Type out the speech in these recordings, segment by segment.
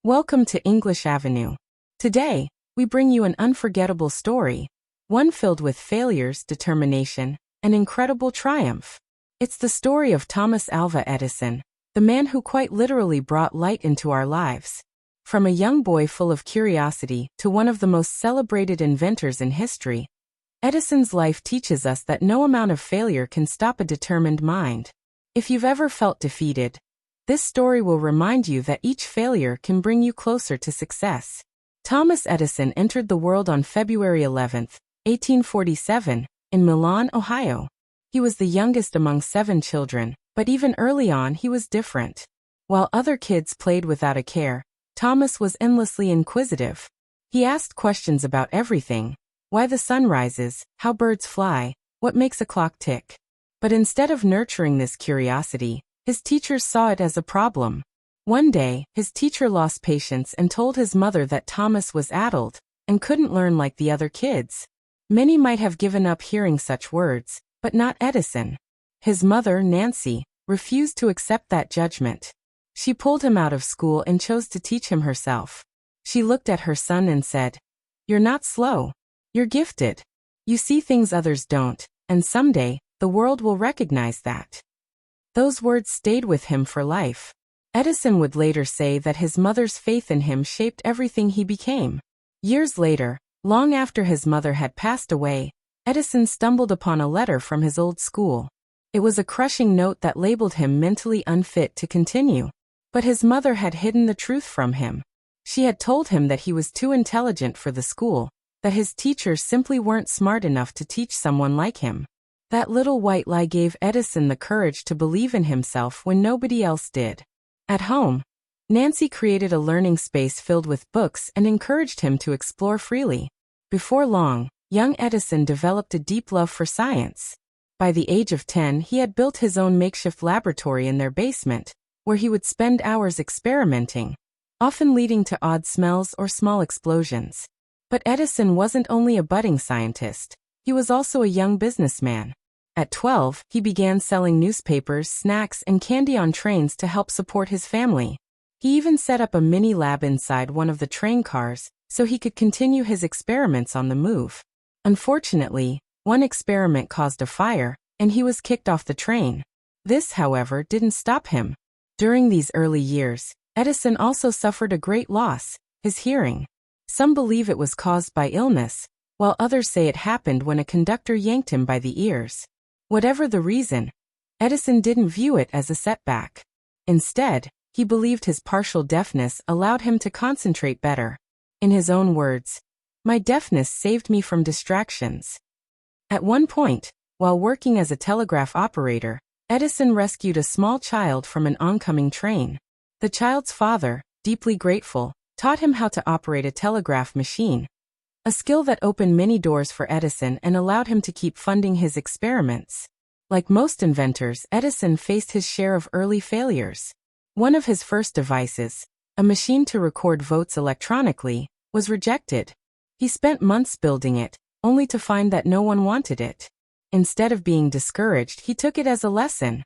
Welcome to English Avenue. Today, we bring you an unforgettable story, one filled with failures, determination, and incredible triumph. It's the story of Thomas Alva Edison, the man who quite literally brought light into our lives. From a young boy full of curiosity to one of the most celebrated inventors in history, Edison's life teaches us that no amount of failure can stop a determined mind. If you've ever felt defeated, this story will remind you that each failure can bring you closer to success. Thomas Edison entered the world on February 11, 1847, in Milan, Ohio. He was the youngest among 7 children, but even early on he was different. While other kids played without a care, Thomas was endlessly inquisitive. He asked questions about everything: why the sun rises, how birds fly, what makes a clock tick. But instead of nurturing this curiosity, his teachers saw it as a problem. One day, his teacher lost patience and told his mother that Thomas was addled and couldn't learn like the other kids. Many might have given up hearing such words, but not Edison. His mother, Nancy, refused to accept that judgment. She pulled him out of school and chose to teach him herself. She looked at her son and said, "You're not slow. You're gifted. You see things others don't, and someday, the world will recognize that." Those words stayed with him for life. Edison would later say that his mother's faith in him shaped everything he became. Years later, long after his mother had passed away, Edison stumbled upon a letter from his old school. It was a crushing note that labeled him mentally unfit to continue. But his mother had hidden the truth from him. She had told him that he was too intelligent for the school, that his teachers simply weren't smart enough to teach someone like him. That little white lie gave Edison the courage to believe in himself when nobody else did. At home, Nancy created a learning space filled with books and encouraged him to explore freely. Before long, young Edison developed a deep love for science. By the age of 10, he had built his own makeshift laboratory in their basement, where he would spend hours experimenting, often leading to odd smells or small explosions. But Edison wasn't only a budding scientist, he was also a young businessman. At 12, he began selling newspapers, snacks, and candy on trains to help support his family. He even set up a mini lab inside one of the train cars, so he could continue his experiments on the move. Unfortunately, one experiment caused a fire, and he was kicked off the train. This, however, didn't stop him. During these early years, Edison also suffered a great loss: his hearing. Some believe it was caused by illness, while others say it happened when a conductor yanked him by the ears. Whatever the reason, Edison didn't view it as a setback. Instead, he believed his partial deafness allowed him to concentrate better. In his own words, "My deafness saved me from distractions." At one point, while working as a telegraph operator, Edison rescued a small child from an oncoming train. The child's father, deeply grateful, taught him how to operate a telegraph machine, a skill that opened many doors for Edison and allowed him to keep funding his experiments. Like most inventors, Edison faced his share of early failures. One of his first devices, a machine to record votes electronically, was rejected. He spent months building it, only to find that no one wanted it. Instead of being discouraged, he took it as a lesson.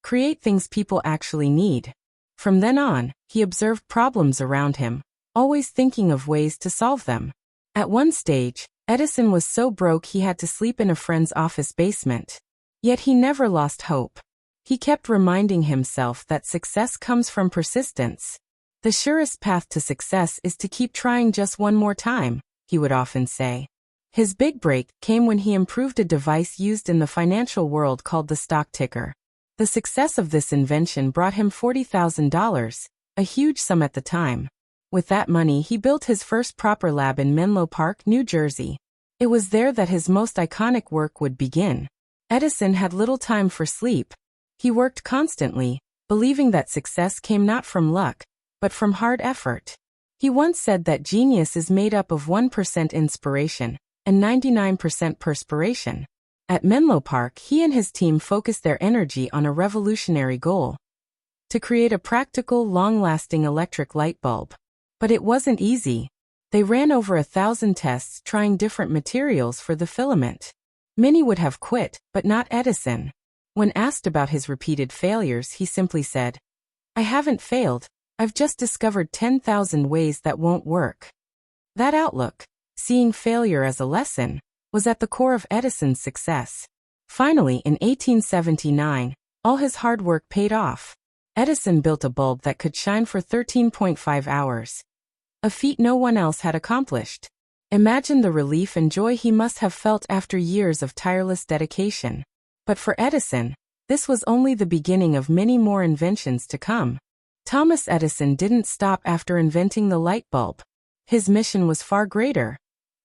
Create things people actually need. From then on, he observed problems around him, always thinking of ways to solve them. At one stage, Edison was so broke he had to sleep in a friend's office basement. Yet he never lost hope. He kept reminding himself that success comes from persistence. "The surest path to success is to keep trying just one more time," he would often say. His big break came when he improved a device used in the financial world called the stock ticker. The success of this invention brought him $40,000, a huge sum at the time. With that money, he built his first proper lab in Menlo Park, New Jersey. It was there that his most iconic work would begin. Edison had little time for sleep. He worked constantly, believing that success came not from luck, but from hard effort. He once said that genius is made up of 1% inspiration and 99% perspiration. At Menlo Park, he and his team focused their energy on a revolutionary goal: to create a practical, long-lasting electric light bulb. But it wasn't easy. They ran over 1,000 tests trying different materials for the filament. Many would have quit, but not Edison. When asked about his repeated failures, he simply said, "I haven't failed, I've just discovered 10,000 ways that won't work. That outlook, seeing failure as a lesson, was at the core of Edison's success. Finally, in 1879, all his hard work paid off. Edison built a bulb that could shine for 13.5 hours. A feat no one else had accomplished. Imagine the relief and joy he must have felt after years of tireless dedication. But for Edison, this was only the beginning of many more inventions to come. Thomas Edison didn't stop after inventing the light bulb. His mission was far greater.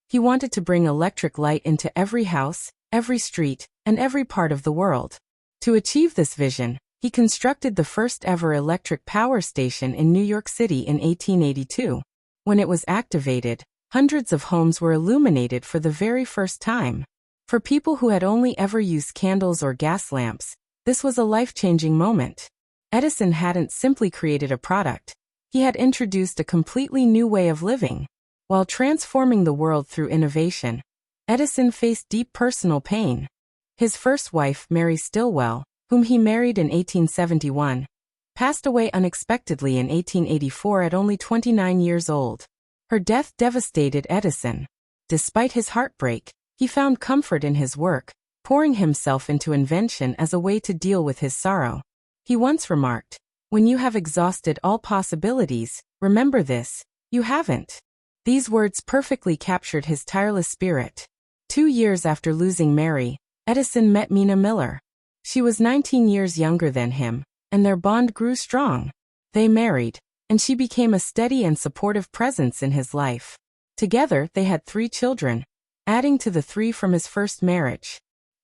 He wanted to bring electric light into every house, every street, and every part of the world. To achieve this vision, he constructed the first ever electric power station in New York City in 1882. When it was activated, hundreds of homes were illuminated for the very first time. For people who had only ever used candles or gas lamps, this was a life-changing moment. Edison hadn't simply created a product. He had introduced a completely new way of living. While transforming the world through innovation, Edison faced deep personal pain. His first wife, Mary Stilwell, whom he married in 1871, passed away unexpectedly in 1884 at only 29 years old. Her death devastated Edison. Despite his heartbreak, he found comfort in his work, pouring himself into invention as a way to deal with his sorrow. He once remarked, "When you have exhausted all possibilities, remember this, you haven't." These words perfectly captured his tireless spirit. 2 years after losing Mary, Edison met Mina Miller. She was 19 years younger than him, and their bond grew strong. They married, and she became a steady and supportive presence in his life. Together, they had 3 children, adding to the 3 from his first marriage.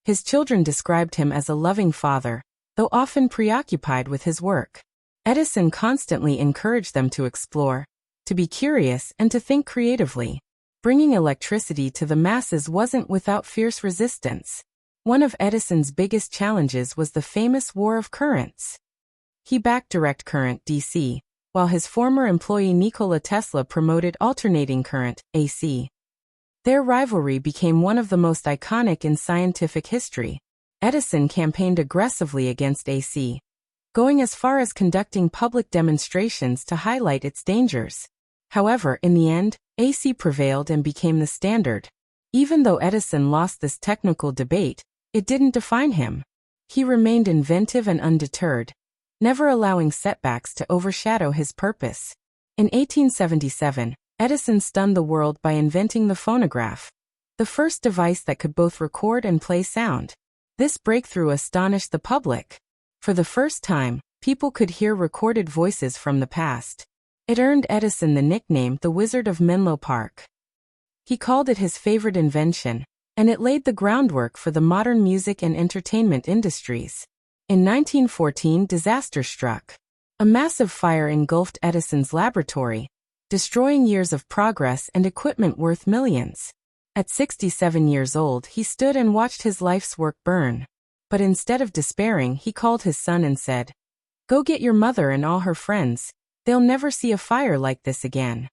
His children described him as a loving father, though often preoccupied with his work. Edison constantly encouraged them to explore, to be curious, and to think creatively. Bringing electricity to the masses wasn't without fierce resistance. One of Edison's biggest challenges was the famous war of currents. He backed direct current, DC, while his former employee Nikola Tesla promoted alternating current, AC. Their rivalry became one of the most iconic in scientific history. Edison campaigned aggressively against AC, going as far as conducting public demonstrations to highlight its dangers. However, in the end, AC prevailed and became the standard. Even though Edison lost this technical debate, it didn't define him. He remained inventive and undeterred, never allowing setbacks to overshadow his purpose. In 1877, Edison stunned the world by inventing the phonograph, the first device that could both record and play sound. This breakthrough astonished the public. For the first time, people could hear recorded voices from the past. It earned Edison the nickname the Wizard of Menlo Park. He called it his favorite invention, and it laid the groundwork for the modern music and entertainment industries. In 1914, disaster struck. A massive fire engulfed Edison's laboratory, destroying years of progress and equipment worth millions. At 67 years old, he stood and watched his life's work burn. But instead of despairing, he called his son and said, "Go get your mother and all her friends. They'll never see a fire like this again."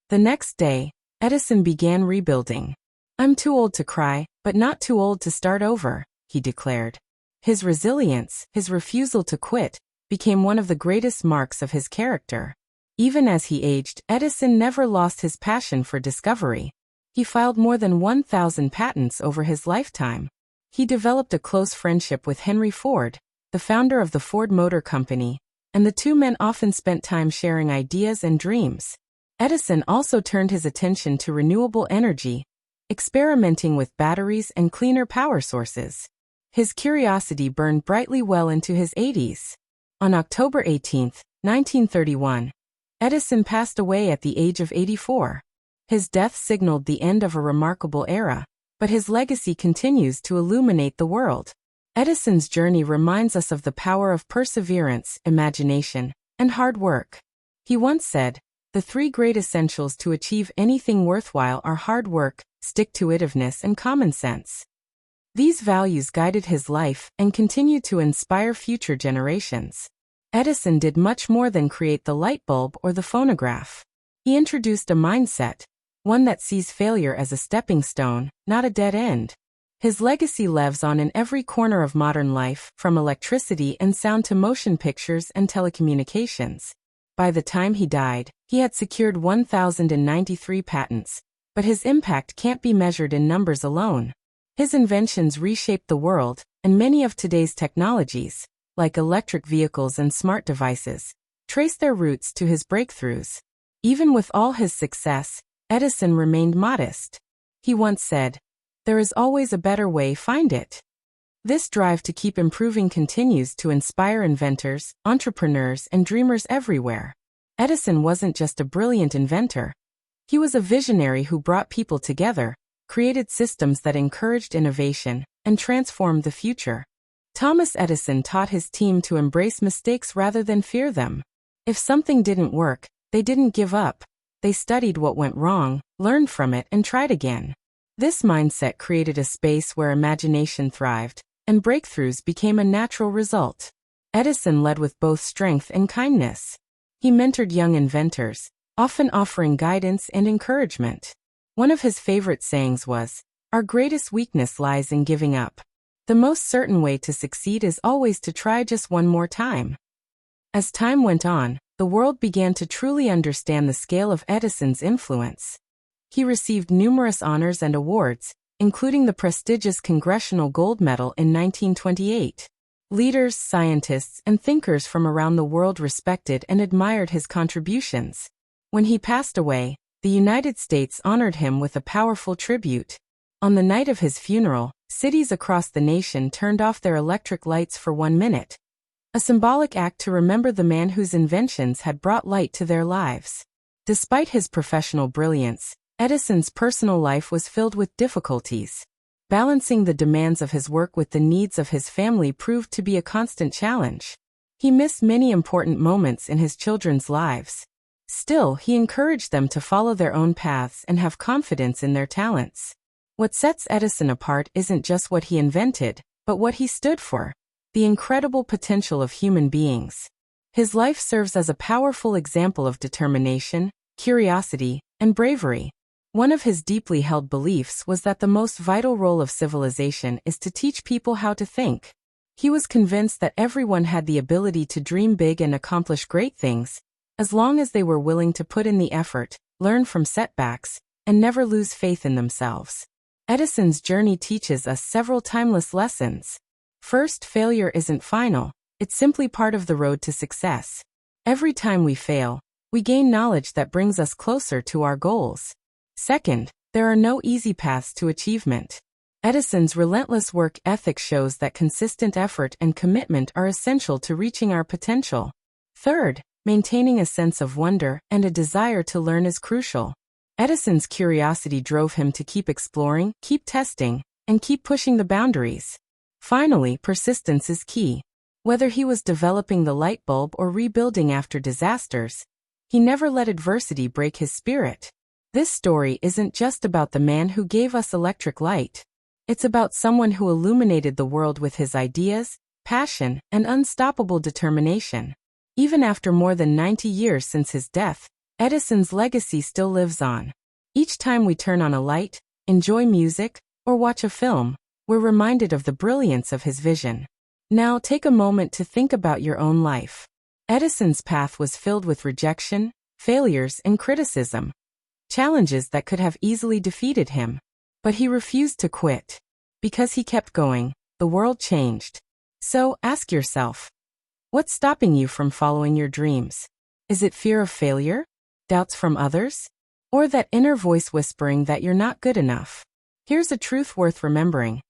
The next day, Edison began rebuilding. "I'm too old to cry, but not too old to start over," he declared. His resilience, his refusal to quit, became one of the greatest marks of his character. Even as he aged, Edison never lost his passion for discovery. He filed more than 1,000 patents over his lifetime. He developed a close friendship with Henry Ford, the founder of the Ford Motor Company, and the two men often spent time sharing ideas and dreams. Edison also turned his attention to renewable energy, experimenting with batteries and cleaner power sources. His curiosity burned brightly well into his 80s. On October 18, 1931, Edison passed away at the age of 84. His death signaled the end of a remarkable era, but his legacy continues to illuminate the world. Edison's journey reminds us of the power of perseverance, imagination, and hard work. He once said, "The 3 great essentials to achieve anything worthwhile are hard work, stick-to-itiveness, and common sense." These values guided his life and continue to inspire future generations. Edison did much more than create the light bulb or the phonograph. He introduced a mindset, one that sees failure as a stepping stone, not a dead end. His legacy lives on in every corner of modern life, from electricity and sound to motion pictures and telecommunications. By the time he died, he had secured 1,093 patents, but his impact can't be measured in numbers alone. His inventions reshaped the world, and many of today's technologies, like electric vehicles and smart devices, trace their roots to his breakthroughs. Even with all his success, Edison remained modest. He once said, "There is always a better way, find it." This drive to keep improving continues to inspire inventors, entrepreneurs, and dreamers everywhere. Edison wasn't just a brilliant inventor. He was a visionary who brought people together, created systems that encouraged innovation, and transformed the future. Thomas Edison taught his team to embrace mistakes rather than fear them. If something didn't work, they didn't give up. They studied what went wrong, learned from it, and tried again. This mindset created a space where imagination thrived, and breakthroughs became a natural result. Edison led with both strength and kindness. He mentored young inventors, often offering guidance and encouragement. One of his favorite sayings was, "Our greatest weakness lies in giving up. The most certain way to succeed is always to try just one more time." As time went on, the world began to truly understand the scale of Edison's influence. He received numerous honors and awards, including the prestigious Congressional Gold Medal in 1928. Leaders, scientists, and thinkers from around the world respected and admired his contributions. When he passed away, the United States honored him with a powerful tribute. On the night of his funeral, cities across the nation turned off their electric lights for 1 minute, a symbolic act to remember the man whose inventions had brought light to their lives. Despite his professional brilliance, Edison's personal life was filled with difficulties. Balancing the demands of his work with the needs of his family proved to be a constant challenge. He missed many important moments in his children's lives. Still, he encouraged them to follow their own paths and have confidence in their talents. What sets Edison apart isn't just what he invented, but what he stood for: the incredible potential of human beings. His life serves as a powerful example of determination, curiosity, and bravery. One of his deeply held beliefs was that the most vital role of civilization is to teach people how to think. He was convinced that everyone had the ability to dream big and accomplish great things, as long as they were willing to put in the effort, learn from setbacks, and never lose faith in themselves. Edison's journey teaches us several timeless lessons. First, failure isn't final, it's simply part of the road to success. Every time we fail, we gain knowledge that brings us closer to our goals. Second, there are no easy paths to achievement. Edison's relentless work ethic shows that consistent effort and commitment are essential to reaching our potential. Third, maintaining a sense of wonder and a desire to learn is crucial. Edison's curiosity drove him to keep exploring, keep testing, and keep pushing the boundaries. Finally, persistence is key. Whether he was developing the light bulb or rebuilding after disasters, he never let adversity break his spirit. This story isn't just about the man who gave us electric light. It's about someone who illuminated the world with his ideas, passion, and unstoppable determination. Even after more than 90 years since his death, Edison's legacy still lives on. Each time we turn on a light, enjoy music, or watch a film, we're reminded of the brilliance of his vision. Now take a moment to think about your own life. Edison's path was filled with rejection, failures, and criticism. Challenges that could have easily defeated him. But he refused to quit. Because he kept going, the world changed. So, ask yourself, what's stopping you from following your dreams? Is it fear of failure? Doubts from others? Or that inner voice whispering that you're not good enough? Here's a truth worth remembering.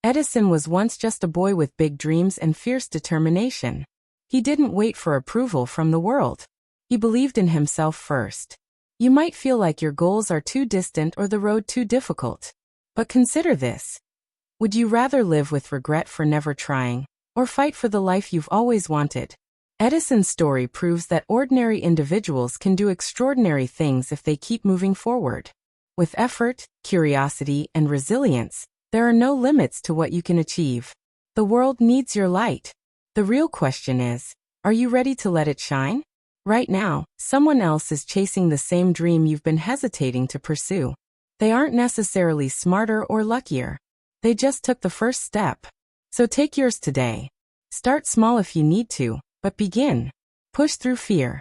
Edison was once just a boy with big dreams and fierce determination. He didn't wait for approval from the world. He believed in himself first. You might feel like your goals are too distant or the road too difficult. But consider this. Would you rather live with regret for never trying, or fight for the life you've always wanted? Edison's story proves that ordinary individuals can do extraordinary things if they keep moving forward. With effort, curiosity, and resilience, there are no limits to what you can achieve. The world needs your light. The real question is, are you ready to let it shine? Right now, someone else is chasing the same dream you've been hesitating to pursue. They aren't necessarily smarter or luckier. They just took the first step. So take yours today. Start small if you need to, but begin. Push through fear.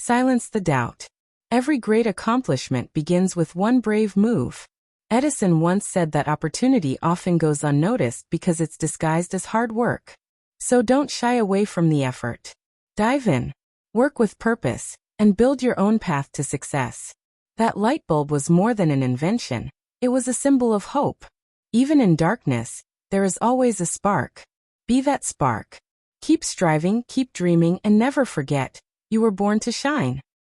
Silence the doubt. Every great accomplishment begins with one brave move. Edison once said that opportunity often goes unnoticed because it's disguised as hard work. So don't shy away from the effort. Dive in, work with purpose, and build your own path to success. That light bulb was more than an invention. It was a symbol of hope. Even in darkness, there is always a spark. Be that spark. Keep striving, keep dreaming, and never forget, you were born to shine.